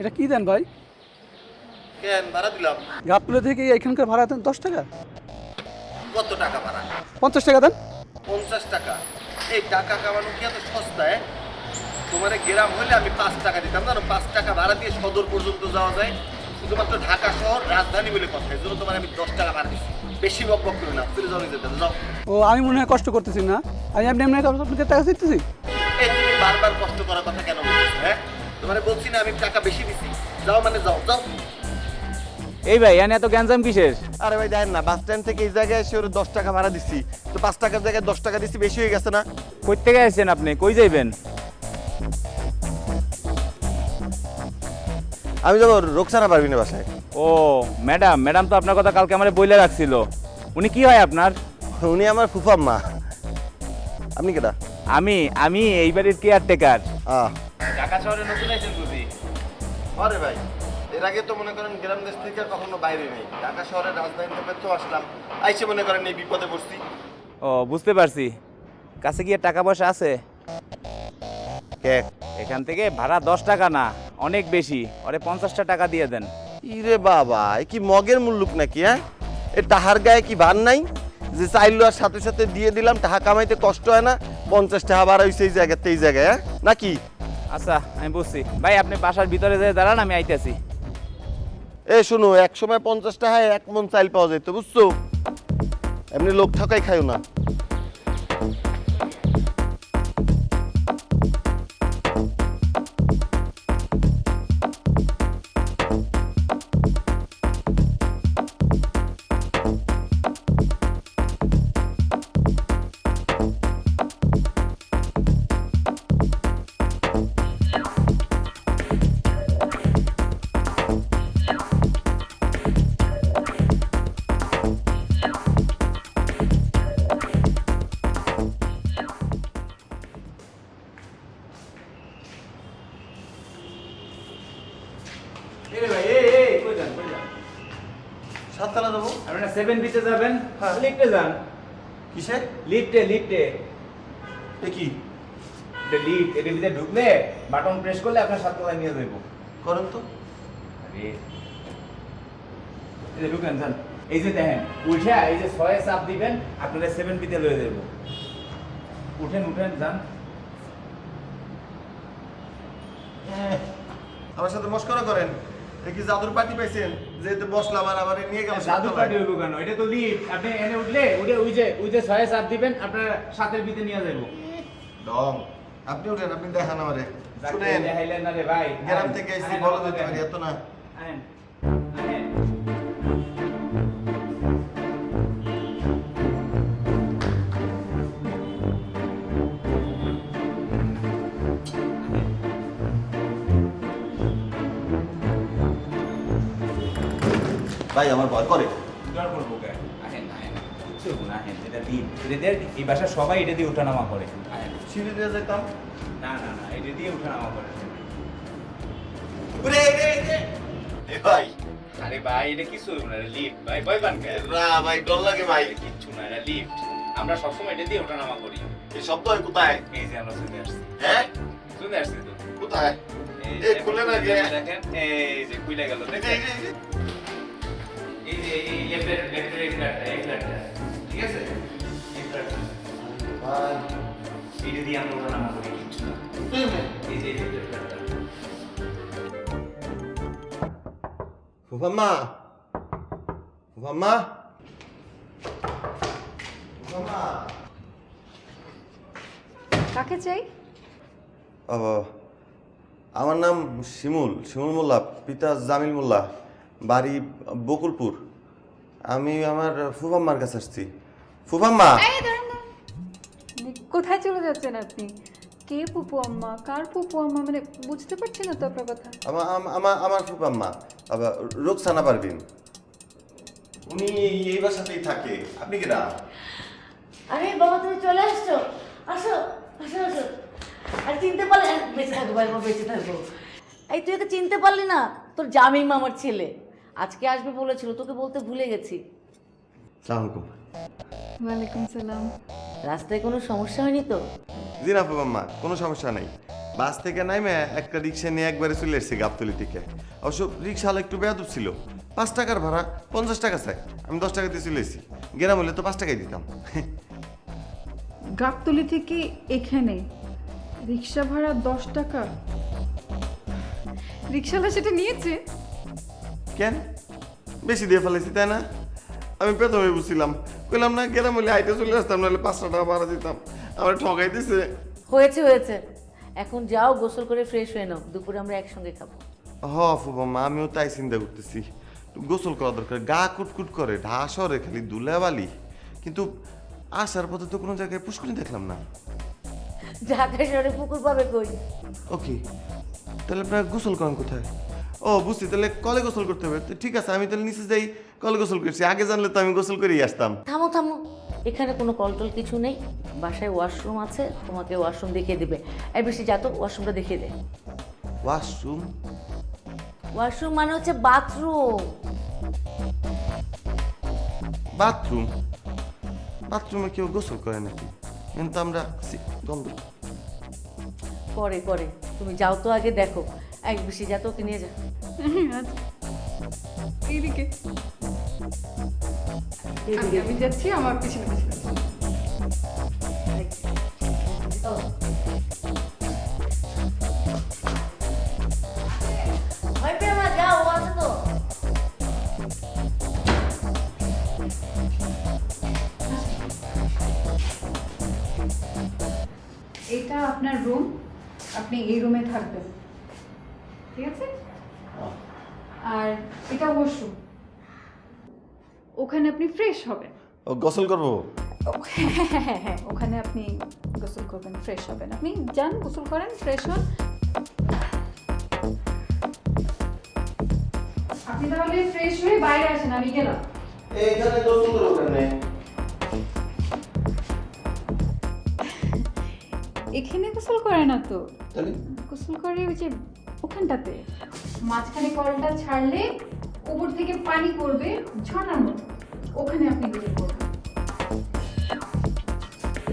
এটা কি দেন ভাই? কেন ভাড়া দিলাম? গাবতলী থেকে এখানকার ভাড়া দেন 10 টাকা। কত টাকা ভাড়া? 50 টাকা দেন। 50 টাকা? এই টাকা কামানো কি এত সস্তা? তোমার গ্রাম হলে আমি 5 টাকা দিতাম, জানো? 5 টাকা ভাড়া দিয়ে সদর পর্যন্ত যাওয়া যায়, শুধুমাত্র ঢাকা শহর রাজধানী বলে কথা। এই জন্য তোমার আমি 10 টাকা ভাড়া দিচ্ছি। বেশি বকবক করো না, চলে যাও যেতে যাও। ও আমি মনে হয় কষ্ট করতেছি না, আমি এমনি এমনি আপনাকে টাকা দিতেছি। এই তুমি বারবার কষ্ট করার কথা কেন বলছো? হ্যাঁ, তোমার বলছি না আমি টাকা বেশি দিচ্ছি, যাও মানে যাও যাও। এই ভাই এনে এত গ্যাঞ্জাম কিসের? আরে ভাই দেখেন না, বাস স্ট্যান্ড থেকে এই জায়গায় এসে ওর 10 টাকা ভাড়া দিচ্ছি, তো 5 টাকার জায়গায় 10 টাকা দিচ্ছি, বেশি হয়ে গেছে না? কই থেকে আসছেন আপনি? কই যাইবেন? আমি যাবো রোকসানা পারবিনের বাসায়। ও ম্যাডাম, ম্যাডাম তো আপনার কথা কালকে আমারে বইলে রাখছিল। উনি কি হয় আপনার? উনি আমার ফুফাম্মা। আপনি কেটা? আমি এই বাড়ির কেয়ারটেকার। আহ, ঢাকা শহরে নতুন আইছেন বুঝি? আরে ভাই, এর আগে তো মনে করেন গ্রাম দেশ থেকে কখনো বাইরে নেই, ঢাকা শহরের রাজধানী থেকে তো আসলাম, আইসে মনে করেন এই বিপদে পড়ছি। ও বুঝতে পারছি। কাছে গিয়ে টাকা পয়সা আছে? কে? এখান থেকে ভাড়া 10 টাকা না, অনেক বেশি। ওরে 50টা টাকা দিয়ে দেন। ইরে বাবা, এ কি মগের মুল্লুক নাকি? হ্যাঁ, এ টাহার গায়ে কি ভার নাই যে চাইলো আর সাথে সাথে দিয়ে দিলাম? টাকা কামাইতে কষ্ট হয় না? 50 টাকা ভাড়া হয়েছে এই জায়গাতে, এই জায়গায়, হ্যাঁ নাকি? আচ্ছা আমি বুঝছি ভাই, আপনি বাসার ভিতরে যেয়ে দাঁড়ান, আমি আইতেছি। এ শুনো, এক সময় 50 টাকায় 1 মন চাইল পাওয়া যেত, বুঝছো? এমনি লোক ঠকাই খাইও না। সাততলা যাবো। আপনারা 7B-তে যাবেন? হ্যাঁ। লিফটে যান। কিসে? লিফটে লিফটে। এ কি এটা লিফট, এর ভিতরে ঢুকলে বাটন প্রেস করলে আপনার 7 তলায় নিয়ে যাইব। করেন তো? আরে এই যে ঢুকেন যান। এই যে দেখেন, উঠে এই যে 6 চাপ দিবেন, আপনারা 7B-তে লয়ে যাইব। উঠেন উঠেন যান। আমার সাথে মস্করা করেন? এ কি জাদুর পার্টি পাইছেন যেতে বসলাম আর আবার নিয়ে গেল? জাদু পার্টি হইব কেন? এটা তো লিফট। আপনি এনে উঠলে ওই যে 6 চাপ দিবেন, আপনার 7-এর ভিতরে নিয়ে যাইব। ডং, আপনি উঠেন, আপনি দেখান আমারে। যাকে শুনেন, দেখাইলেন না রে ভাই। গ্রাম থেকে এসেছি, বলো দিতে পারি, এত না। আহেন আহেন। ভাই আমার ভয় করে। ডর করবো কেন? আহেন আহেন। কিচ্ছু হইব না, আহেন। এটা লিফট। এদের এই বাসার সবাই এটা দিয়ে ওঠানামা করে। আহেন। সিঁড়ি দিয়ে যেতাম। না না না, এটা দিয়ে ওঠানামা করে। উরে রে রে। এ ভাই, আরে ভাই, এটা কিছু হইব না, এটা লিফট। ভাই ভয় পান কেন? না ভাই, ডর লাগে ভাই। কিচ্ছু না, এটা লিফট। আমরা সবসময় এটা দিয়ে ওঠানামা করি। এই শব্দ হয় কোথায়? এই যে আমরা চলে আসছি। হ্যাঁ, চলে আসছি তো। কোথায়? এই এ খুলে না যে। দেখেন, এই যে খুলে গেল। এই যে, দেখেন? এই যে, এই যে। এই যে এই লেফটের এই ফ্ল্যাটটা, ঠিক আছে? এই ফ্ল্যাটটা। ভাই, এইটা দিয়ে আমরা ওঠানামা করি, কিচ্ছু না। এই যে লেফটের ফ্ল্যাটটা। ফুফাম্মা, ফুফাম্মা, ফুফাম্মা। কাকে চাই? ও, আমার নাম শিমুল মোল্লা, পিতা জামিল মোল্লা, বাড়ি বকুলপুর। আমি আমার ফুফাম্মার কাছে আসছি। ফুফাম্মা, এই দাঁড়ান, দাঁড়ান। কোথায় চলে যাচ্ছেন আপনি? কে ফুপু আম্মা? কার ফুপু আম্মা? মানে বুঝতে পারছি না তো আপনার কথা। আমার ফুপাম্মা আবার রোকসানা পারভিন, উনি এই বাসাতেই থাকে। আপনি কি না? আরে বাবা তুমি চলে আসছো, আসো আসো আসো। আর চিনতে পারলে, বেঁচে থাকবো ভাই, বেঁচে থাকবো। এই তুই ওকে চিনতে পারলি না? তোর জামিম মামার ছেলে আজকে আসবে বলেছিল, তোকে বলতে ভুলে গেছি। সালাম আলাইকুম। ওয়ালাইকুম সালাম। রাস্তায় কোনো সমস্যা হয়নি তো? জি না ফুপাম্মা, কোনো সমস্যা নাই। বাস থেকে নাইমে একটা রিক্সা নিয়ে একবারে চলে এসেছি গাবতলি থেকে। অবশ্য রিক্সাওয়ালা একটু বেয়াদব ছিল, 5 টাকার ভাড়া 50 টাকা চাই, আমি 10 টাকা দিয়ে চলে এসেছি। গেরাম হলে তো 5 টাকাই দিতাম। গাবতলি থেকে এখানে রিক্সা ভাড়া 10 টাকা? রিক্সাওয়ালা সেটা নিয়েছে? কেন বেশি দিয়ে ফেলেছি তাই না? আমি প্রথমে বুঝছিলাম, কইলাম না গেরাম হলে হাইটে চলে আসতাম, নাহলে 500 টাকা ভাড়া দিতাম। আমার ঠকাই দিছে। হয়েছে হয়েছে, এখন যাও গোসল করে ফ্রেশ হয়ে নাও, দুপুরে আমরা একসঙ্গে খাবো। হ ফুপাম্মা, আমিও তাই চিন্তা করতেছি, একটু গোসল করা দরকার। গা কুটকুট করে, ঢাস হরে খালি ধুলাবালি। কিন্তু আসার পথে তো কোনো জায়গায় পুষ্করিণী দেখলাম না। ঢাকা শহরে পুকুর পাবে কই? ওকে, তাহলে আপনার গোসল করেন কোথায়? ও বুঝছি, তাহলে কলে গোসল করতে হবে। তো ঠিক আছে, আমি তাহলে নিচে যাই, কলে গোসল করছি। আগে জানলে তো আমি গোসল করেই আসতাম। থামো থামো, এখানে কোনো কলটল কিছু নেই, বাসায় ওয়াশরুম আছে, তোমাকে ওয়াশরুম দেখিয়ে দিবে। এই বেশি যা তো ওয়াশরুমটা দেখিয়ে দে। ওয়াশরুম? ওয়াশরুম মানে হচ্ছে বাথরুম। বাথরুম? বাথরুমে কেউ গোসল করে নাকি? কিন্তু আমরা গন্ধ। পরে পরে তুমি যাও তো, আগে দেখো। এক বেশি যা তো, ওকে নিয়ে যা। এইদিকে আমি যাচ্ছি, আমার পিছনে পিছনে। ভয় পেও না, যাও, ও আছে তো। এটা আপনার রুম, আপনি এই রুমে থাকবেন, ঠিক আছে? আর এটা ওয়াশরুম, ওখানে আপনি ফ্রেশ হবেন। ও গোসল করবো? হ্যাঁ, ওখানে আপনি গোসল করবেন, ফ্রেশ হবেন। আপনি যান, গোসল করেন, ফ্রেশ হন। আপনি তাহলে ফ্রেশ হয়ে বাইরে আসেন, আমি গেলাম। এইখানে গোসল করবো কেন? এখানে গোসল করে না তো, তাহলে গোসল করে ওই যে ওখানটাতে, মাঝখানে কলটা ছাড়লে উপর থেকে পানি পড়বে ঝর্ণার মতো, ওখানে আপনি গোসল করবেন।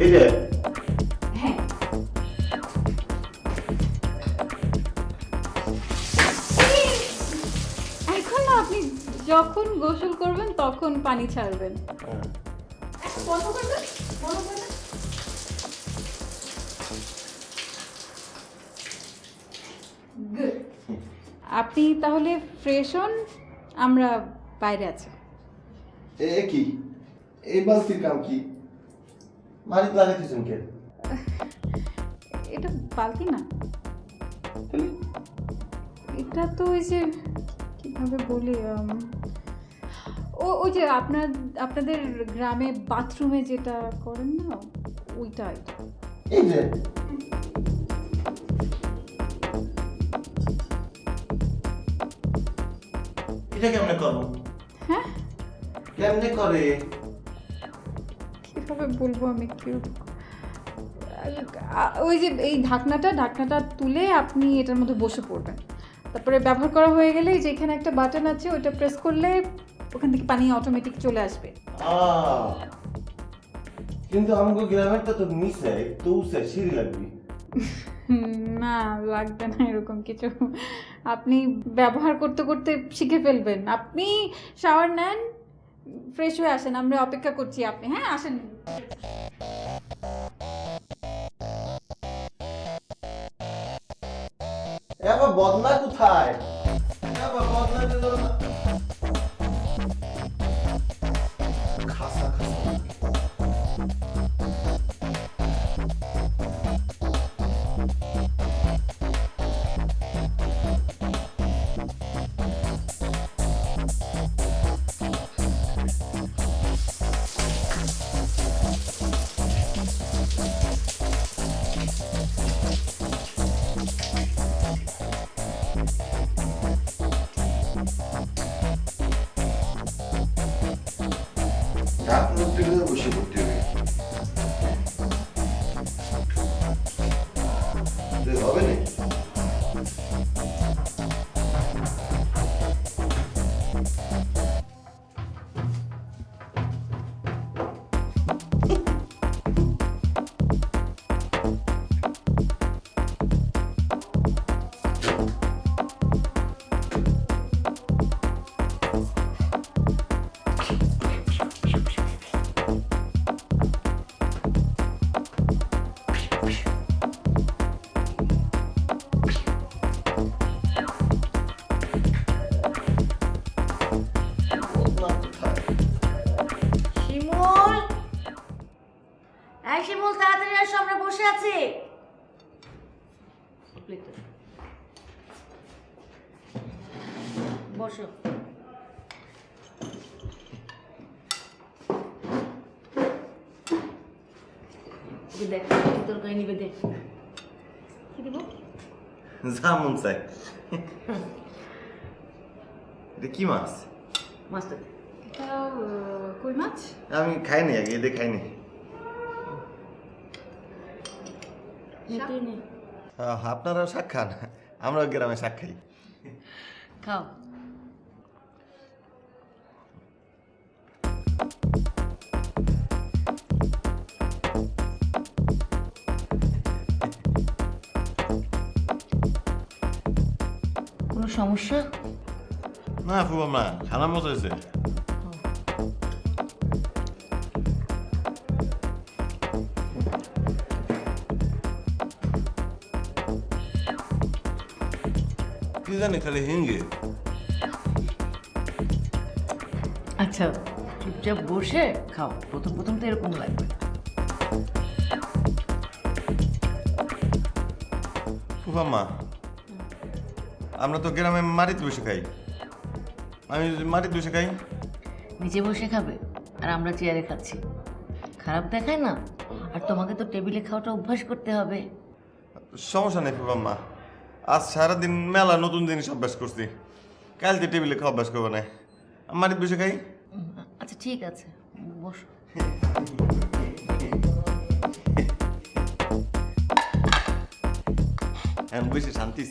এই যে হ্যাঁ, এখন না, আপনি যখন গোসল করবেন তখন পানি ছাড়বেন। বন্ধ করবেন, বন্ধ করবেন। Good. আপনি তাহলে ফ্রেশ হন, আমরা বাইরে আছি। এ কি এই বালতির কাম কি? মারিত লাগাইতেছেন কে? এটা বালতি না, এটা তো ওই যে কিভাবে বলি, ওই যে আপনাদের গ্রামে বাথরুমে যেটা করেন না, ওইটা। এই যে এটা কেমনে করবো? হ্যাঁ, কেমনে করে? কিভাবে বলবো আমি, কি ওই যে এই ঢাকনাটা তুলে আপনি এটার মধ্যে বসে পড়বেন, তারপরে ব্যবহার করা হয়ে গেলে যে এখানে একটা বাটন আছে, ওইটা প্রেস করলে ওখান থেকে পানি অটোমেটিক চলে আসবে। কিন্তু আমাকে গ্রামেরটা তো নিচে, তো উঠে সিঁড়ি লাগবে। না, লাগবে না এরকম কিছু, আপনি ব্যবহার করতে করতে শিখে ফেলবেন। আপনি শাওয়ার নেন, ফ্রেশ হয়ে আসেন, আমরা অপেক্ষা করছি। আপনি হ্যাঁ আসেন। এবার বদনা কোথায়? এবার বদনা যে ধরো না। খাসা খাসা। বসো। দেখ তোর কাহিনী বেঁধে কি দেবো? যা মন চাই। এটা কি মাছ? মাছটা এটা কই মাছ? আমি খাইনি, আগে এদের খাইনি। তুই নে, আপনারাও শাক খান, আমরাও গ্রামে শাক খাই। খাও। কোনো সমস্যা? না ফুবা মা, খানা মতো হয়েছে। কি জানি খালি হিঙ্গে। আচ্ছা চুপচাপ বসে খাও, প্রথম প্রথম তো এরকম লাগবে। ফুফা মা, আমরা তো গ্রামে মাটিতে বসে খাই। আমি যদি মাটিতে বসে খাই, নিচে বসে খাবে আর আমরা চেয়ারে খাচ্ছি, খারাপ দেখায় না? আর তোমাকে তো টেবিলে খাওয়াটা অভ্যাস করতে হবে। সমস্যা নেই ফুফা মা। আজ সারাদিন মেলা নতুন জিনিস অভ্যাস করছি, কালকে টেবিলে খাওয়া অভ্যাস করবো না। আমি মাটিতে বসে খাই। আচ্ছা ঠিক আছে, বসো। এখন বসে শান্তি।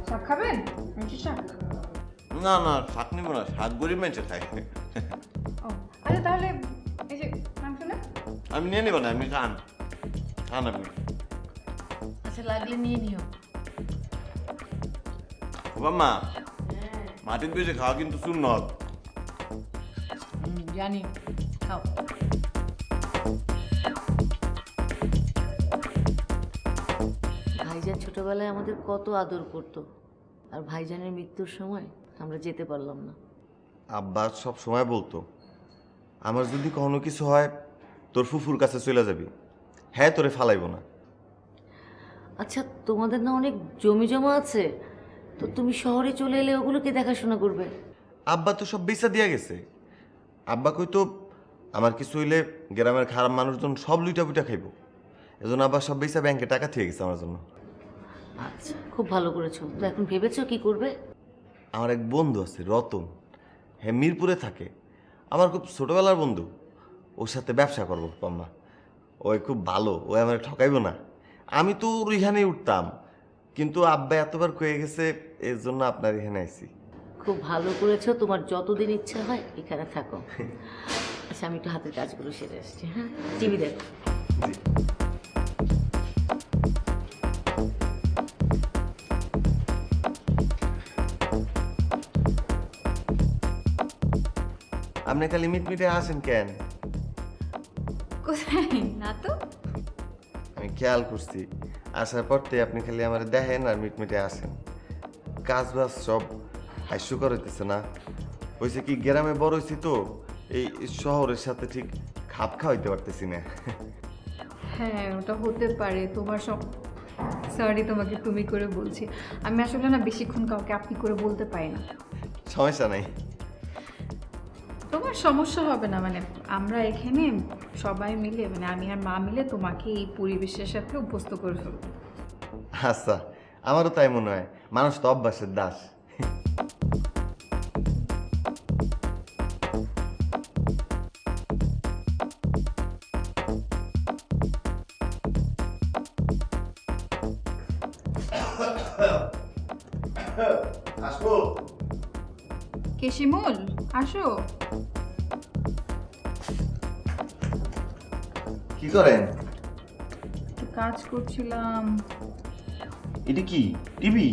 শাক খাবেন? শাক? না না, শাক নিব না, শাক গরিব মানুষে খায়। ও আচ্ছা, তাহলে এই যে মাংস না? আমি নিয়ে নিব না, আপনি খান, খান আপনি। আচ্ছা লাগলে নিয়ে নিও। ফুফা মা, মাটিতে বসে খাওয়া কিন্তু সুন্নত। জানি, খাও। ভাইজান ছোটবেলায় আমাদের কত আদর করতো, আর ভাইজানের মৃত্যুর সময় আমরা যেতে পারলাম না। আব্বা সব সময় বলতো, আমার যদি কখনো কিছু হয় তোর ফুফুর কাছে চলে যাবি, হ্যাঁ তোরে ফালাইব না। আচ্ছা তোমাদের না অনেক জমি জমা আছে, তো তুমি শহরে চলে এলে ওগুলোকে দেখাশোনা করবে। আব্বা তো সব বেচা দিয়া গেছে। আব্বা কইতো আমার কিছু হইলে গ্রামের খারাপ মানুষজন সব লুইটা বুইটা খাইব, এজন্য আব্বা সব বেচা ব্যাংকে টাকা থেকে গেছে আমার জন্য। আচ্ছা খুব ভালো করেছো। তো এখন ভেবেছো কি করবে? আমার এক বন্ধু আছে রতন, হ্যাঁ মিরপুরে থাকে, আমার খুব ছোটবেলার বন্ধু। ওর সাথে ব্যবসা করবো পাম্মা। ওই খুব ভালো, ওই আমার ঠকাইব না। আমি তো ওর এখানেই উঠতাম, কিন্তু আব্বা এতবার কয়ে গেছে, এর জন্য আপনার এখানে আইছি। খুব ভালো করেছো, তোমার যতদিন ইচ্ছা হয় এখানে থাকো। আচ্ছা আমি একটু হাতের কাজগুলো সেরে আসছি, হ্যাঁ? টিভি দেখো। জি। আপনি খালি মিটমিটে আসেন কেন? কোথায় না তো? আমি খেয়াল করছি, আসার পরতে আপনি খালি আমার দেখেন আর মিটমিটে আসেন। কাজ বাজ সব হাস্যকর হইতেছে না। হয়েছে কি, গ্রামে বড় হয়েছি তো, এই শহরের সাথে ঠিক খাপ খাওয়াইতে পারতেছি না। হ্যাঁ ওটা হতে পারে। তোমার সব সরি, তোমাকে তুমি করে বলছি। আমি আসলে না বেশিক্ষণ কাউকে আপনি করে বলতে পারি না। সমস্যা নাই। তোমার সমস্যা হবে না, মানে আমরা এখানে সবাই মিলে, মানে আমি আর মা মিলে তোমাকে এই পরিবেশের সাথে অভ্যস্ত করে ফেলবো। আচ্ছা, আমারও তাই মনে হয়। মানুষ তো অভ্যাসের দাস। আসবো? কে শিমুল? আসো। কি করেন? একটু কাজ করছিলাম। এটা কি টিভি?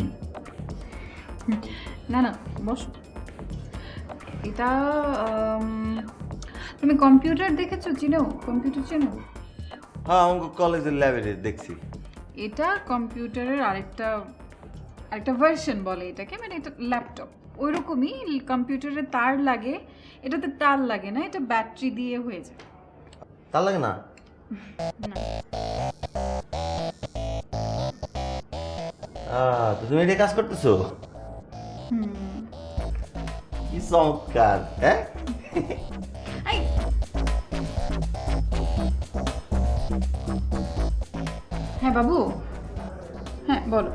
না না বসো। এটা তুমি কম্পিউটার দেখেছো? চিনো? কম্পিউটার চেনো? হ্যাঁ, আমার কলেজের ল্যাবে দেখছি। এটা কম্পিউটারের আরেকটা ভার্সন বলে এটাকে, মানে এটা ল্যাপটপ ওই রকমই। কম্পিউটারে তার লাগে, এটাতে তার লাগে না, এটা ব্যাটারি দিয়ে হয়ে যায়। তার লাগে না? তো তুমি এটা কাজ করতেছো? কি চমৎকার! হ্যাঁ, এই, হ্যাঁ বাবু, হ্যাঁ বলো।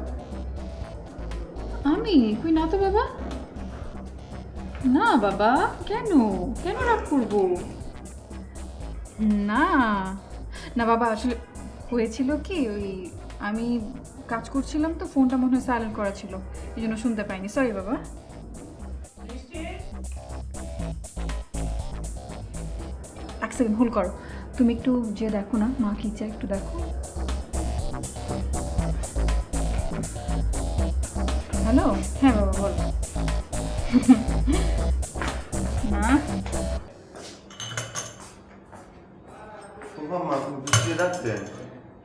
আমি কই না তো বাবা। না বাবা, কেন কেন রাগ করবো? না না বাবা, আসলে হয়েছিল কি, ওই আমি কাজ করছিলাম তো ফোনটা মনে হয় সাইলেন্ট করা ছিল, এই জন্য শুনতে পাইনি। সরি বাবা। এক সেকেন্ড হোল্ড করো, তুমি একটু যে দেখো না মা কি চাই, একটু দেখো। হ্যালো, হ্যাঁ বাবা বলো। না মা তুমি বুঝিয়ে রাখছেন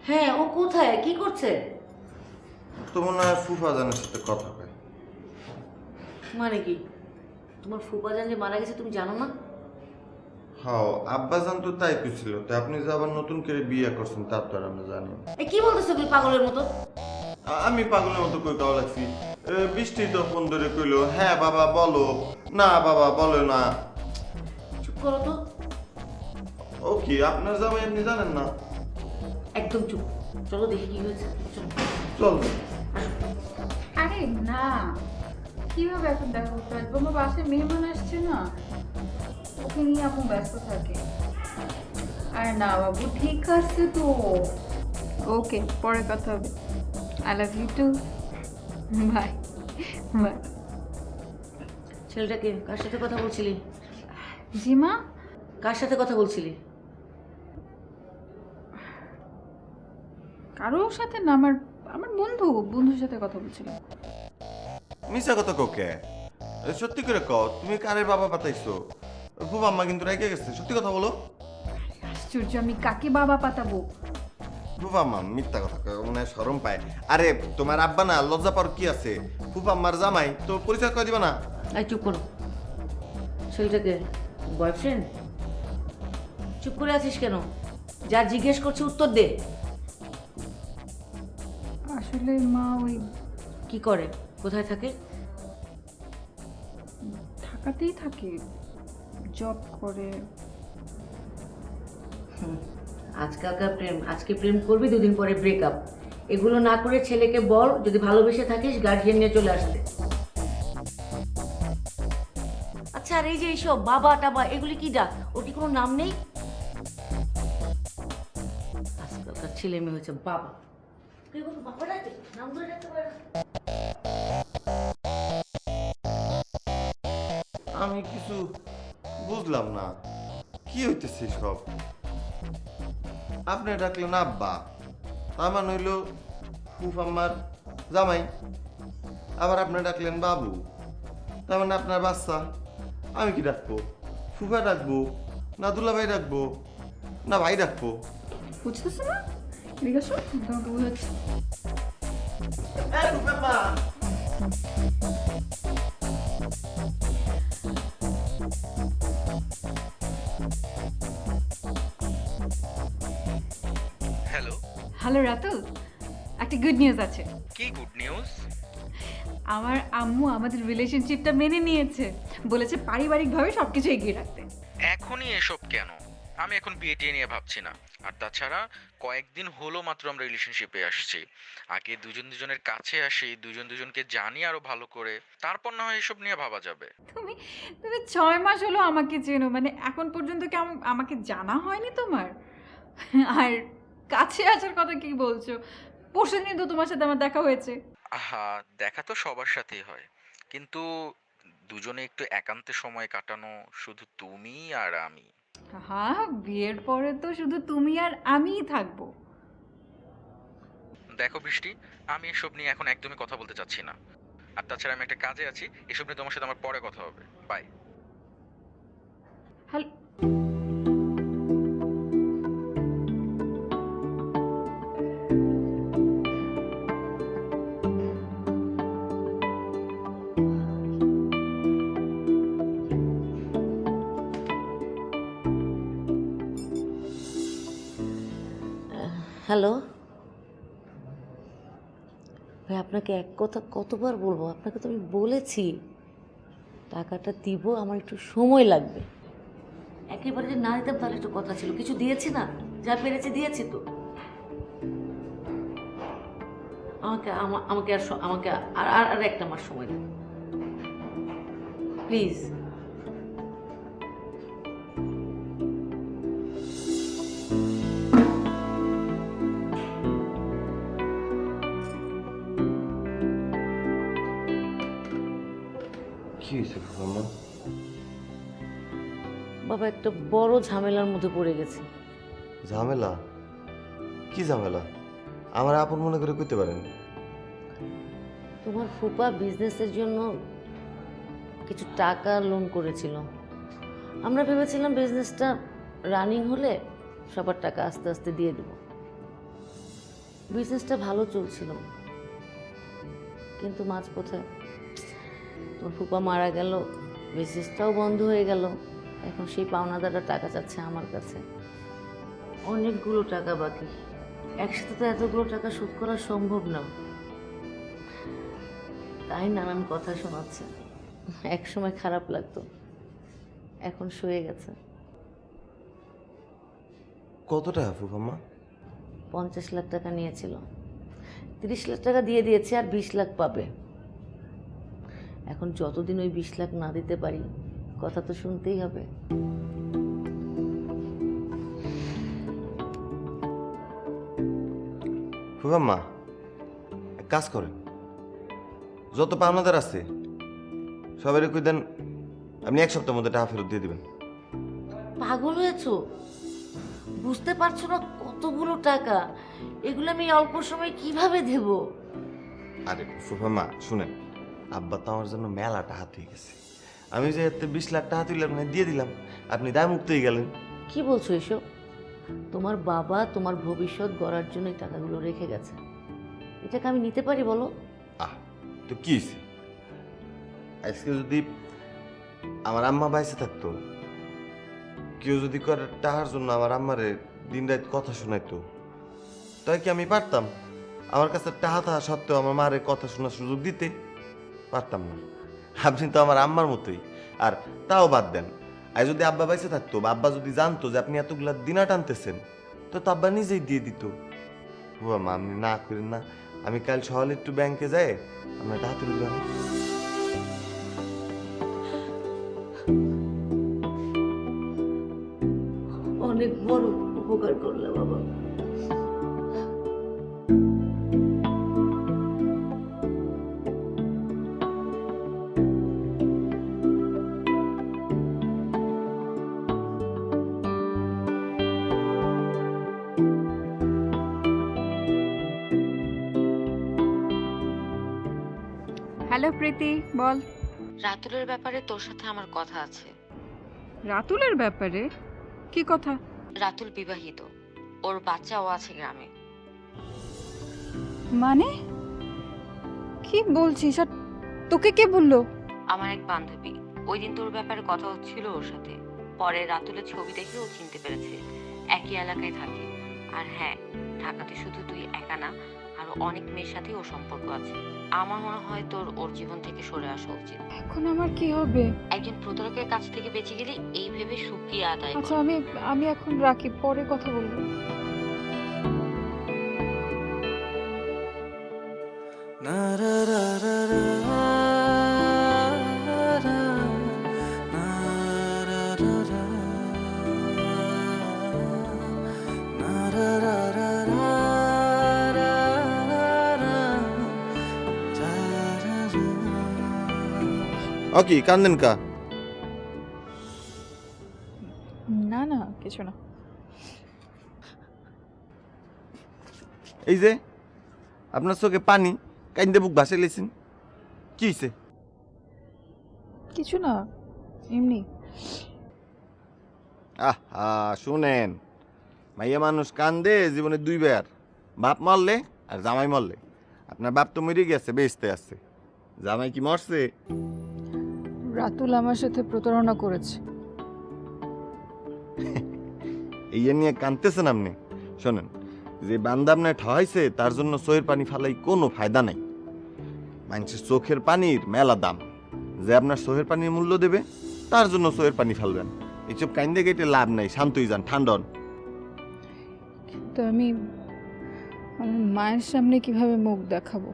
হ্যাঁ, ও কোথায়, কি করছে? তো মনে হয় ফুফা জানের সাথে কথা কয়। মানে কি, তোমার ফুপাজান যে মারা গেছে তুমি জানো না? হ্যাঁ, আব্বাজান তো তাই কইছিল। তো আপনি যে আবার নতুন করে বিয়ে করছেন তার তো আর আমরা জানি না। এই কি বলতেছো তুমি পাগলের মতো? আমি পাগলের মতো কই কাও লাগছি? বৃষ্টি তো ফোন ধরে কইলো, হ্যাঁ বাবা বলো, না বাবা বলো না। চুপ করো তো, ও কি আপনার জামাই আপনি জানেন না? একদম চুপ। চলো দেখি কি হয়েছে, চলো। চল। আরে না, কিভাবে এখন দেখা করতে আসবো? আমার বাসায় মেহমান আসছে না, ওকে নিয়ে আপু ব্যস্ত থাকে। আরে না বাবু, ঠিক আছে তো। ওকে, পরে কথা হবে। I love you too. Bye bye. ছেলেটাকে কার সাথে কথা বলছিলি? জি মা। কার সাথে কথা বলছিলি? কারোর সাথে না, আমার আমার বন্ধুর সাথে কথা বলছিলাম। মিশা কথা কোকে? সত্যি করে কও, তুমি কারের বাবা পাতাইছো? ফুফা আম্মা কিন্তু রেগে গেছে, সত্যি কথা বলো। আশ্চর্য, আমি কাকে বাবা পাতাবো? ফুফা আম্মা মিথ্যা কথা কয়, মনে হয় শরম পায়। আরে তোমার আব্বা না, লজ্জা পাওয়ার কি আছে? ফুফা আম্মার জামাই, তো পরিচয় করে দিবা না? এই চুপ করো। ছেলেটাকে বয়ফ্রেন্ড? চুপ করে আছিস কেন? যা জিজ্ঞেস করছে উত্তর দে। আসলে মা ওই কি করে, কোথায় থাকে? ঢাকাতেই থাকে, জব করে। আজকালকার প্রেম, আজকে প্রেম করবি, দুদিন পরে ব্রেকআপ। এগুলো না করে ছেলেকে বল যদি ভালোবেসে থাকিস গার্জিয়ান নিয়ে চলে আসতে। আচ্ছা, আর এই যে এইসব বাবা টাবা এগুলি কি ডাক? ওর কি কোনো নাম নেই? আজকালকার ছেলে মেয়ে হচ্ছে বাবা। কেউ ওকে বাবা ডাকে, নাম ধরে ডাকতে পারে না। আমি কিছু বুঝলাম না, কি হইতেছে সব? আপনি ডাকলেন আব্বা, তার মানে হইল ফুফ আম্মার জামাই। আবার আপনি ডাকলেন বাবু, তার মানে আপনার বাচ্চা। আমি কি ডাকবো? ফুফা ডাকবো, না দুলাভাই ডাকবো, না ভাই ডাকবো? বুঝতেছো না? এদিকে আসো, তোমাকে বোঝাচ্ছি। হ্যালো, হ্যালো রাতুল, একটা গুড নিউজ আছে। কি গুড নিউজ? আমার আম্মু আমাদের রিলেশনশিপটা মেনে নিয়েছে, বলেছে পারিবারিকভাবে সবকিছু এগিয়ে রাখতে। এখনই এসব কেন? আমি এখন বিয়ে টিয়ে নিয়ে ভাবছি না। আর তাছাড়া কয়েকদিন হলো মাত্র আমরা রিলেশনশিপে আসছি। আগে দুজন দুজনের কাছে আসি, দুজন দুজনকে জানি আরো ভালো করে, তারপর না হয় এসব নিয়ে ভাবা যাবে। তুমি তুমি 6 মাস হলো আমাকে চেনো, মানে এখন পর্যন্ত কি আমাকে জানা হয়নি তোমার? আর কাছে আসার কথা কি বলছো? পরশুদিন তো তোমার সাথে আমার দেখা হয়েছে। আহা, দেখা তো সবার সাথেই হয়, কিন্তু দুজনে একটু একান্তে সময় কাটানো, শুধু তুমি আর আমি। হ্যাঁ, বিয়ের পরে তো শুধু তুমি আর আমিই থাকবো। দেখো বৃষ্টি, আমি এসব নিয়ে এখন একদমই কথা বলতে চাচ্ছি না। আর তাছাড়া আমি একটা কাজে আছি, এসব নিয়ে তোমার সাথে আমার পরে কথা হবে। বাই। হ্যালো, হ্যালো ভাই, আপনাকে এক কথা কতবার বলবো? আপনাকে তো আমি বলেছি টাকাটা দিব, আমার একটু সময় লাগবে। একেবারে যে না দিতাম তাহলে একটু কথা ছিল, কিছু দিয়েছি না, যা পেরেছি দিয়েছি তো। আমাকে আর একটা মাস সময় দেন প্লিজ। কি হয়েছে ফুফাম্মা? বাবা, একটা বড় ঝামেলার মধ্যে পড়ে গেছি। ঝামেলা? কি ঝামেলা? আমার আপন মনে করে কইতে পারেন। তোমার ফুপা বিজনেসের জন্য কিছু টাকা লোন করেছিল। আমরা ভেবেছিলাম বিজনেসটা রানিং হলে সবার টাকা আস্তে আস্তে দিয়ে দেব। বিজনেসটা ভালো চলছিল, কিন্তু মাঝপথে তোমার ফুপা মারা গেল, বিজনেসটাও বন্ধ হয়ে গেল। এখন সেই পাওনাদাররা টাকা চাচ্ছে আমার কাছে, অনেকগুলো টাকা বাকি। একসাথে তো এতগুলো টাকা শোধ করা সম্ভব না। তাই না আমি কথা শোনাচ্ছি, এক সময় খারাপ লাগতো, এখন শুয়ে গেছে। কত টাকা ফুফাম্মা? 50 লাখ টাকা নিয়েছিল, 30 লাখ টাকা দিয়ে দিয়েছে, আর 20 লাখ পাবে। এখন যতদিন ওই 20 লাখ না দিতে পারি, কথা তো শুনতেই হবে। ফুফাম্মা, এক কাজ করেন, যত পাওনাদার আছে সবাই কই দেন, আপনি 1 সপ্তাহের মধ্যে টাকা ফেরত দিয়ে দিবেন। পাগল হয়েছো? বুঝতে পারছো না কতগুলো টাকা? এগুলো আমি অল্প সময় কিভাবে দেব? আরে ফুফাম্মা শুনেন, আব্বা তো আমার জন্য মেলা টাকা হয়ে গেছে। আমি যে এতে 20 লাখ টাকা তুললাম মানে দিয়ে দিলাম, আপনি দায় মুক্ত হয়ে গেলেন। কি বলছো এসব? তোমার বাবা তোমার ভবিষ্যৎ গড়ার জন্য এই টাকাগুলো রেখে গেছে, এটাকে আমি নিতে পারি বলো? তো কি হয়েছে? আজকে যদি আমার আম্মা বাইসে থাকতো, কেউ যদি করে টাকার জন্য আমার আম্মারে দিন রাত কথা শোনাইতো, তাই কি আমি পারতাম আমার কাছে টাকা থাকা সত্ত্বেও আমার মারে কথা শোনার সুযোগ দিতে? পারতাম না। আপনি তো আমার আম্মার মতোই। আর তাও বাদ দেন, আর যদি আব্বা বাইসে থাকতো বা আব্বা যদি জানতো যে আপনি এতগুলা দিনা টানতেছেন, তো আব্বা নিজেই দিয়ে দিত। মা আপনি না করেন না, আমি কাল সকালে একটু ব্যাংকে যাই, আমরা টাকা তুলে দিলাম। অনেক বড় উপকার করলে বাবা। হ্যালো প্রীতি, বল। রাতুলের ব্যাপারে তোর সাথে আমার কথা আছে। রাতুলের ব্যাপারে? কি কথা? রাতুল বিবাহিত, ওর বাচ্চাও আছে গ্রামে। মানে কি বলছিস? আর তোকে কে বললো? আমার এক বান্ধবী, ওই দিন তোর ব্যাপারে কথা হচ্ছিল ওর সাথে। পরে রাতুলের ছবি দেখে ও চিনতে পেরেছে, একই এলাকায় থাকে। আর হ্যাঁ, ঢাকাতে শুধু তুই একা না, আরো অনেক মেয়ের সাথে ওর সম্পর্ক আছে। আমার মনে হয় তোর ওর জীবন থেকে সরে আসা উচিত। এখন আমার কি হবে? একজন প্রতারকের কাছ থেকে বেঁচে গেলে এই ভেবে সুখী আদায় কর। আচ্ছা, আমি এখন রাখি, পরে কথা বলবো। ওকে, কান্দেন কা? না না, কিছু না। এই যে আপনার চোখে পানি, কাইন্দে বুক ভাসে লেছেন, কি হয়েছে? কিছু না, এমনি। শুনেন, মাইয়া মানুষ কান্দে জীবনে 2 বার, বাপ মরলে আর জামাই মরলে। আপনার বাপ তো মরে গেছে, বেঁচতে আছে। জামাই কি মরছে? রাতুল আমার সাথে প্রতারণা করেছে। এই নিয়ে কাঁদতেছেন আপনি? শোনেন, যে বান্দা আপনার ঠহাইছে তার জন্য চোখের পানি ফালাই কোনো ফায়দা নাই। মানুষের চোখের পানির মেলা দাম। যে আপনার চোখের পানির মূল্য দেবে তার জন্য চোখের পানি ফেলবেন। এইসব কাইন্দে গেটে লাভ নাই, শান্তই যান, ঠান্ডা হন। তো আমি আমার মায়ের সামনে কিভাবে মুখ দেখাবো?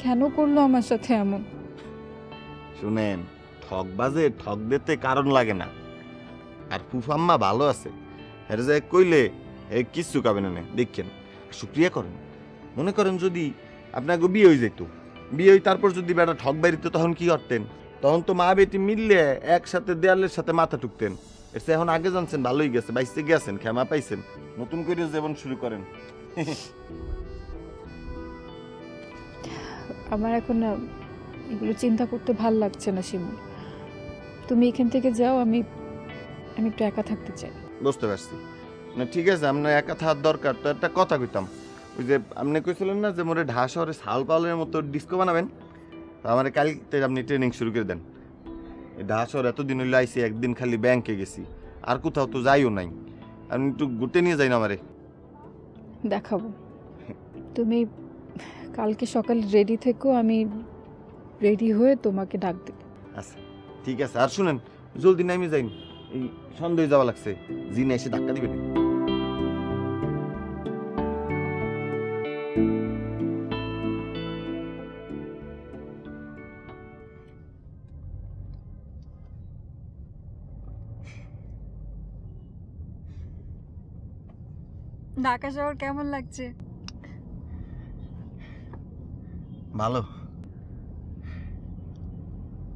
কেন করলো আমার সাথে এমন? শুনেন, ঠকবাজে ঠক দিতে কারণ লাগে না। আর ফুফাম্মা ভালো আছে, এর যে কইলে এ কিচ্ছু কাবে না, দেখেন শুক্রিয়া করেন। মনে করেন যদি আপনাকে বিয়ে হয়ে যেত, বিয়ে হই তারপর যদি বেটা ঠক বাড়িতে, তখন কি করতেন? তখন তো মা বেটি মিললে একসাথে দেয়ালের সাথে মাথা টুকতেন। এর চেয়ে এখন আগে জানছেন, ভালোই গেছে, বাইসে গেছেন, ক্ষমা পাইছেন, নতুন করে জীবন শুরু করেন। আমার এখন না এগুলো চিন্তা করতে ভাল লাগছে না শিমুল। তুমি এখান থেকে যাও, আমি একটু একা থাকতে চাই। বুঝতে পারছি না, ঠিক আছে, আপনার একা থাকার দরকার। তো একটা কথা কইতাম, ওই যে আপনি কইছিলেন না যে মোরে ঢাকা শহরে সাল পালের মতো ডিস্কো বানাবেন, তো আমার কালকে আপনি ট্রেনিং শুরু করে দেন। এই ঢাকা শহর এতদিন হইলে আইসি, একদিন খালি ব্যাংকে গেছি, আর কোথাও তো যাইও নাই। আপনি একটু ঘুরতে নিয়ে যাই না আমারে। দেখাবো। তুমি কালকে সকালে রেডি থেকো, আমি রেডি হয়ে তোমাকে ডাক দেব। আচ্ছা ঠিক আছে। আর শুনেন, জলদি নামি যাইন, এই সন্দেহ যাওয়া লাগছে, জিনে এসে ধাক্কা দিবেন। ঢাকা শহর কেমন লাগছে? ভালো।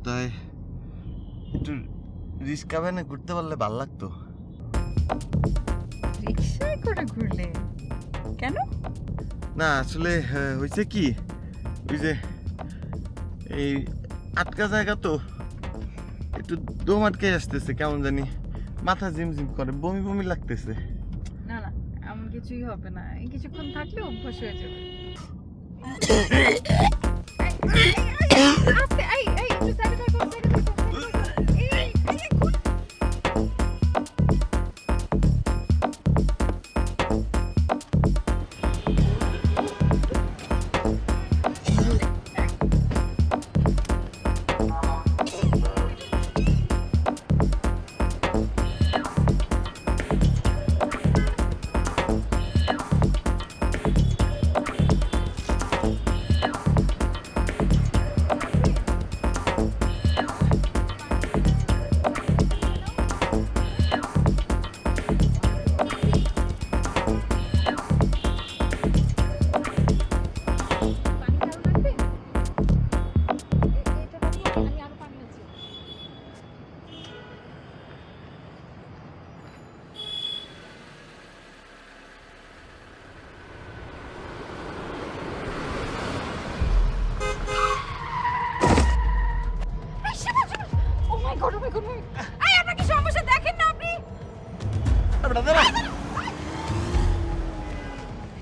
তাই একটু রিস্কা ভ্যানে ঘুরতে পারলে ভালো লাগতো। রিক্সায় করে ঘুরলে কেন? না আসলে হয়েছে কি, ওই যে এই আটকা জায়গা তো একটু দম আটকে আসতেছে, কেমন জানি মাথা ঝিমঝিম করে, বমি বমি লাগতেছে। না না, এমন কিছুই হবে না, এই কিছুক্ষণ থাকলে অভ্যাস হয়ে যাবে। আস্তে, একটু সাইডে থাকো,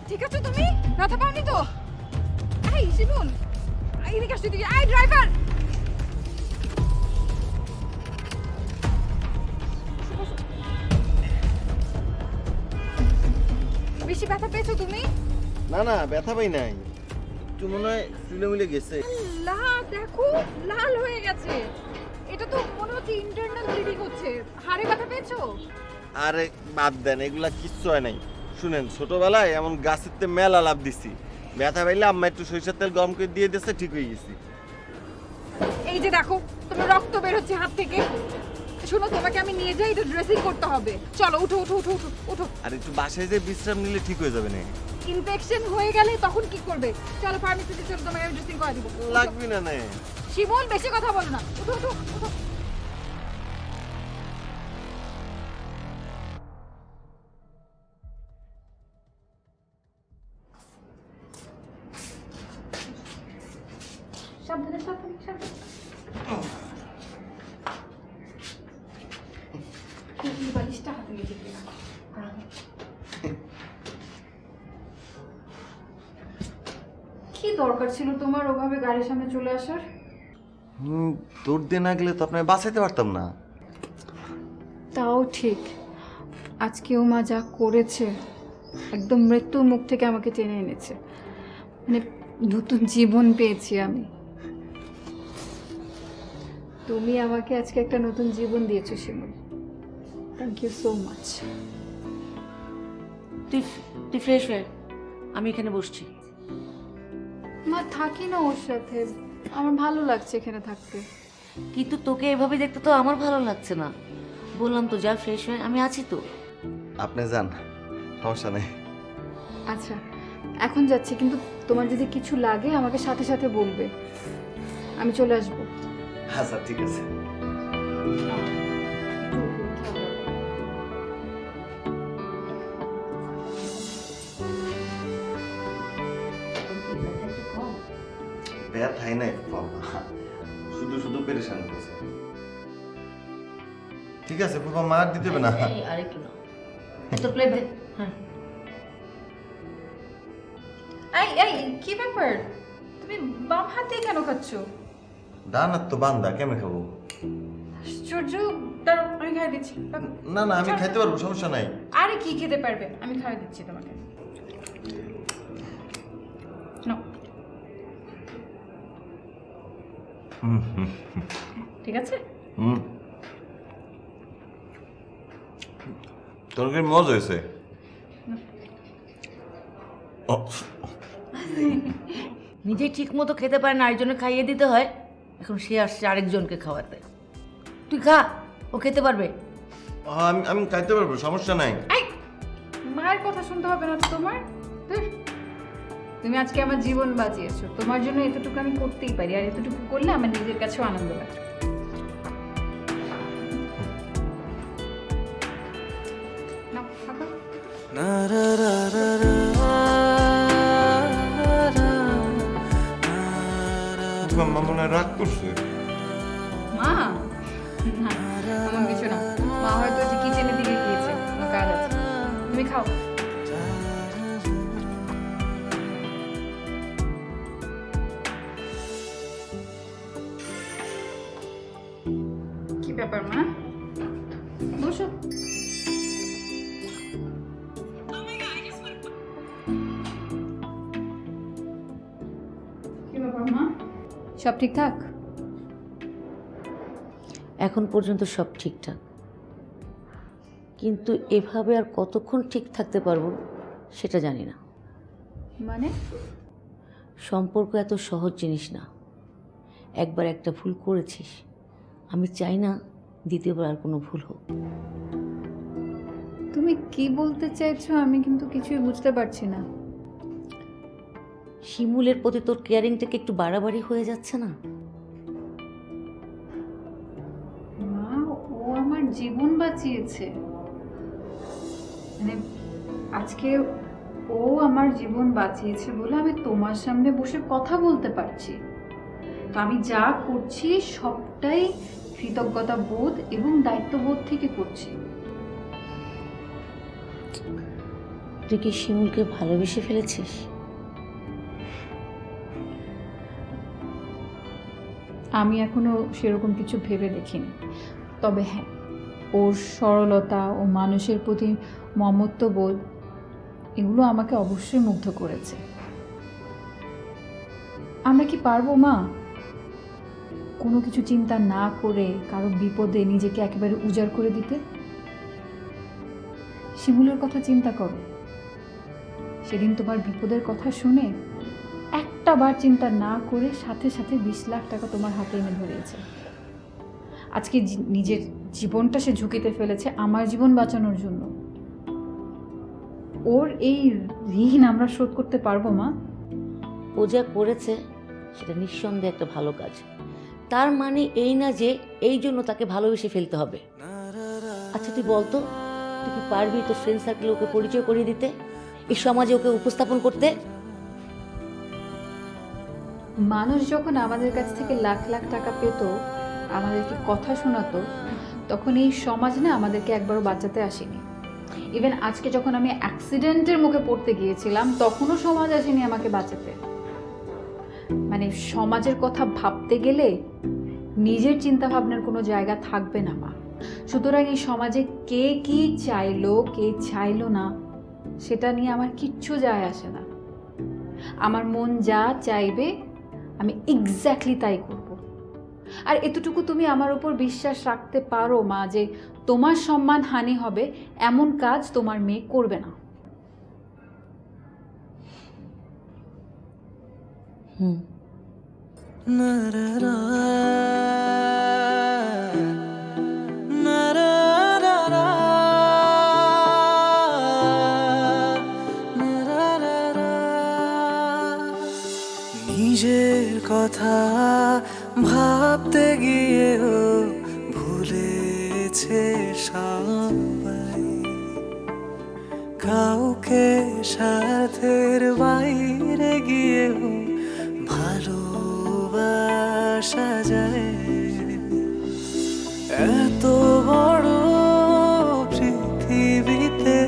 ঠিক আছে? তুমি ব্যথা পাওনি তো? এই শিমুল, এইদিকে আসতে দিবি। এই ড্রাইভার, বেশি ব্যথা পেয়েছো তুমি? না না, ব্যথা পাই নাই, একটু মনে হয় ফুলে মুলে গেছে। দেখো লাল হয়ে গেছে, এটা তো মনে হচ্ছে ইন্টারনাল ব্লিডিং হচ্ছে। হাড়ে ব্যথা পেয়েছো? আরে বাদ দেন, এগুলা কিচ্ছু হয় নাই। শুনেন, ছোটবেলায় এমন গাছের মেলা লাভ দিছি, ব্যথা পাইলে আম্মা একটু সরিষার তেল গরম করে দিয়ে দিয়েছে, ঠিক হয়ে গেছি। এই যে দেখো, তোমার রক্ত বের হচ্ছে হাত থেকে। শোনো, তোমাকে আমি নিয়ে যাই, এটা ড্রেসিং করতে হবে। চলো উঠো উঠো উঠো উঠো উঠো। আর একটু বাসায় যে বিশ্রাম নিলে ঠিক হয়ে যাবে না। ইনফেকশন হয়ে গেলে তখন কি করবে? চলো ফার্মেসিতে চলো, তোমাকে আমি ড্রেসিং করে দিব। লাগবে না না। শিমুল, বেশি কথা বলো না, উঠো উঠো উঠো। সাবধানে সাবধানে সাবধানে। বালিশটা হাতে নিয়ে যেতে না। কি দরকার ছিল তোমার ওভাবে গাড়ির সামনে চলে আসার? তোর দিয়ে না গেলে তো আপনাকে বাঁচাইতে পারতাম না। তাও ঠিক, আজকেও মা যা করেছে একদম মৃত্যুর মুখ থেকে আমাকে টেনে এনেছে, মানে নতুন জীবন পেয়েছি আমি। তুমি আমাকে আজকে একটা নতুন জীবন দিয়েছো শিমুল, থ্যাংক ইউ সো মাচ। তুই ফ্রেশ হয়ে, আমি এখানে বসছি। মা থাকি না ওর সাথে, আমার ভালো লাগছে এখানে থাকতে। কিন্তু তোকে এভাবে দেখতে তো আমার ভালো লাগছে না। বললাম তো যা ফ্রেশ হয়ে, আমি আছি তো। আপনি যান, সমস্যা নেই। আচ্ছা এখন যাচ্ছি, কিন্তু তোমার যদি কিছু লাগে আমাকে সাথে সাথে বলবে, আমি চলে আসবো। আচ্ছা ঠিক আছে। ব্যথাই নাই বাবা, শুধু শুধু পেরেশান করছে। ঠিক আছে বাবা, মার দিতে হবে না। আরেকটু না, তোর প্লেট দে। হ্যাঁ এই এই কি ব্যাপার, তুমি বাম হাতে কেন খাচ্ছ? ডান হাত তো বান্দা, কেমনে খাবো? আশ্চর্য, দাঁড়াও আমি খাই দিচ্ছি। না না, আমি খাইতে পারবো, সমস্যা নাই। আরে কি খেতে পারবে, আমি খাই দিচ্ছি তোমাকে। নাও। ঠিক আছে। তরকারি মজা হয়েছে। নিজে ঠিক মতো খেতে পারে না, আরেকজনে খাইয়ে দিতে হয়। এখন সে আসছে আরেকজনকে খাওয়াতে। তুই খা, ও খেতে পারবে। আমি আমি খাইতে পারবো, সমস্যা নাই। এই মায়ের কথা শুনতে হবে না তো তোমার। ধুর, তুমি আজকে আমার জীবন বাঁচিয়েছো, তোমার জন্য এতটুকু আমি করতেই পারি, আর এতটুকু করলে আমার নিজের কাছেও আনন্দ লাগে। নাও, খাবা। মামা মনে হয় রাগ করছে। মা না, এমন কিছু না। মা হয়তো যে কিচেনের দিকে গিয়েছে, কোনো কাজ আছে। তুমি খাও। কি ব্যাপার মা, বসো। কি ব্যাপার মা, সব ঠিকঠাক? এখন পর্যন্ত সব ঠিকঠাক, কিন্তু এভাবে আর কতক্ষণ ঠিক থাকতে পারবো সেটা জানি না। মানে সম্পর্ক এত সহজ জিনিস না। একবার একটা ভুল করেছিস, আমি চাই না দ্বিতীয়বার আর কোনো ভুল হোক। তুমি কি বলতে চাইছো আমি কিন্তু কিছুই বুঝতে পারছি না। শিমুলের প্রতি তোর কেয়ারিংটাকে একটু বাড়াবাড়ি হয়ে যাচ্ছে না? মা, ও আমার জীবন বাঁচিয়েছে, মানে আজকে ও আমার জীবন বাঁচিয়েছে বলে আমি তোমার সামনে বসে কথা বলতে পারছি। তো আমি যা করছি সবটাই কৃতজ্ঞতা বোধ এবং দায়িত্ববোধ থেকে করছি। তুই কি শিমুলকে ভালোবেসে ফেলেছিস? আমি এখনো সেরকম কিছু ভেবে দেখিনি, তবে হ্যাঁ, ওর সরলতা ও মানুষের প্রতি মমত্ববোধ এগুলো আমাকে অবশ্যই মুগ্ধ করেছে। আমরা কি পারবো মা কোনো কিছু চিন্তা না করে কারো বিপদে নিজেকে একেবারে উজাড় করে দিতে? শিমুলের কথা চিন্তা করো, সেদিন তোমার বিপদের কথা শুনে একটা বার চিন্তা না করে সাথে সাথে 20 লাখ টাকা তোমার হাতে এনে ধরিয়েছে। আজকে নিজের জীবনটা সে ঝুঁকিতে ফেলেছে আমার জীবন বাঁচানোর জন্য। ওর এই ঋণ আমরা শোধ করতে পারবো মা? ও যা করেছে সেটা নিঃসন্দেহে একটা ভালো কাজ। তার মানে এই না যে এই জন্য তাকে ভালোবেসে ফেলতে হবে। আচ্ছা তুই বলতো, তুই কি পারবি তোর ফ্রেন্ড সার্কেলে ওকে পরিচয় করিয়ে দিতে, এই সমাজে ওকে উপস্থাপন করতে? মানুষ যখন আমাদের কাছ থেকে লাখ লাখ টাকা পেত, আমাদেরকে কথা শোনাতো, তখন এই সমাজ না আমাদেরকে একবারও বাঁচাতে আসেনি। ইভেন আজকে যখন আমি অ্যাক্সিডেন্টের মুখে পড়তে গিয়েছিলাম, তখনও সমাজ আসেনি আমাকে বাঁচাতে। মানে সমাজের কথা ভাবতে গেলে নিজের চিন্তা ভাবনার কোনো জায়গা থাকবে না মা। সুতরাং এই সমাজে কে কি চাইলো কে চাইলো না সেটা নিয়ে আমার কিচ্ছু যায় আসে না। আমার মন যা চাইবে আমি এক্স্যাক্টলি তাই করব। আর এতটুকু তুমি আমার উপর বিশ্বাস রাখতে পারো মা, যে তোমার সম্মান হানি হবে এমন কাজ তোমার মেয়ে করবে না। হুম। নিজের কথা ভাবতে গিয়েও ভুলেছে সবাই, কাউকে স্বার্থের বাইরে গিয়েও ভালোবাসা যায়। এত বড় পৃথিবীতে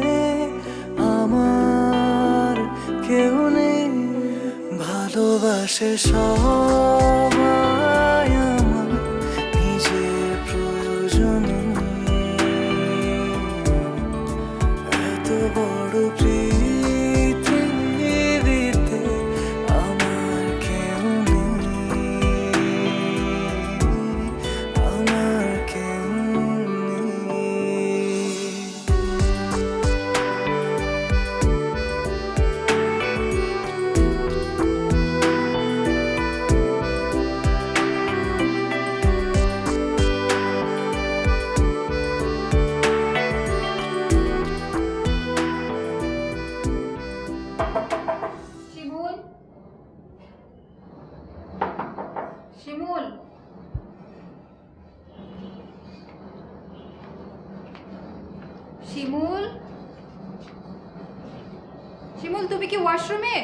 আমার কেউ নেই, ভালোবাসে সবাই আমার নিজের প্রয়োজন। এত বড় পৃথিবীতে আমার কেউ নেই, আমার কেউ নেই। শিমুল, শিমুল, শিমুল, শিমুল, তুমি কি ওয়াশরুমে?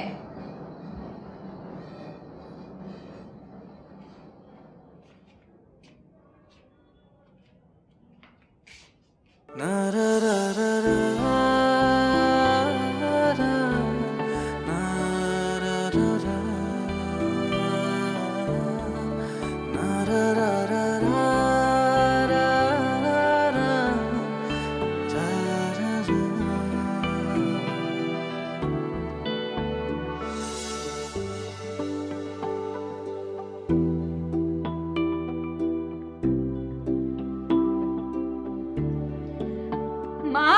Na ra ra ra ra ra, na ra ra ra, na ra ra ra ra, ra ra, ra ra ra. মা,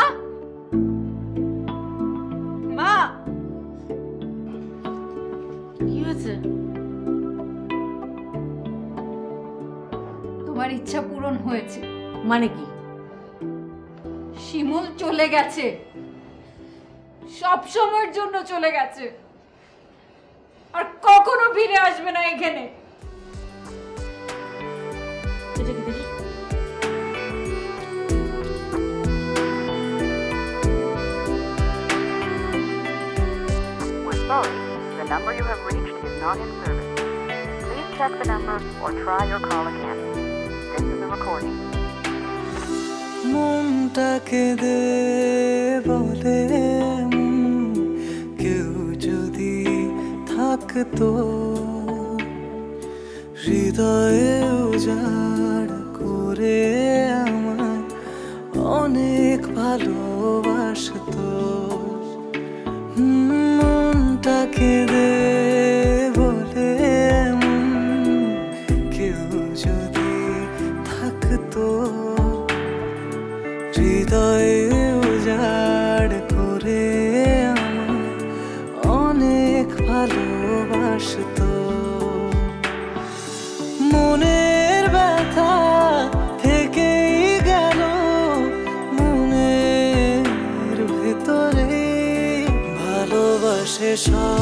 মা, কি হয়েছে? তোমার ইচ্ছা পূরণ হয়েছে। মানে কি? শিমুল চলে গেছে, সব সময়ের জন্য চলে গেছে, আর কখনো ফিরে আসবে না এখানে। এটা কি দেখি? We're sorry, the number you have reached is not in service. Please check the number or try your call again. This is a recording. মনটাকে দে বলে কেউ যদি থাকতো, হৃদয়ে উজাড় করে আমায় অনেক ভালোবাসতো। মনটাকে দে বলে কেউ যদি থাকতো, হৃদয়ে উজাড় করে আমায় অনেক ভালোবাসতো। মনের ব্যথা থেকেই গেল মনের ভেতরে, ভালোবাসে সব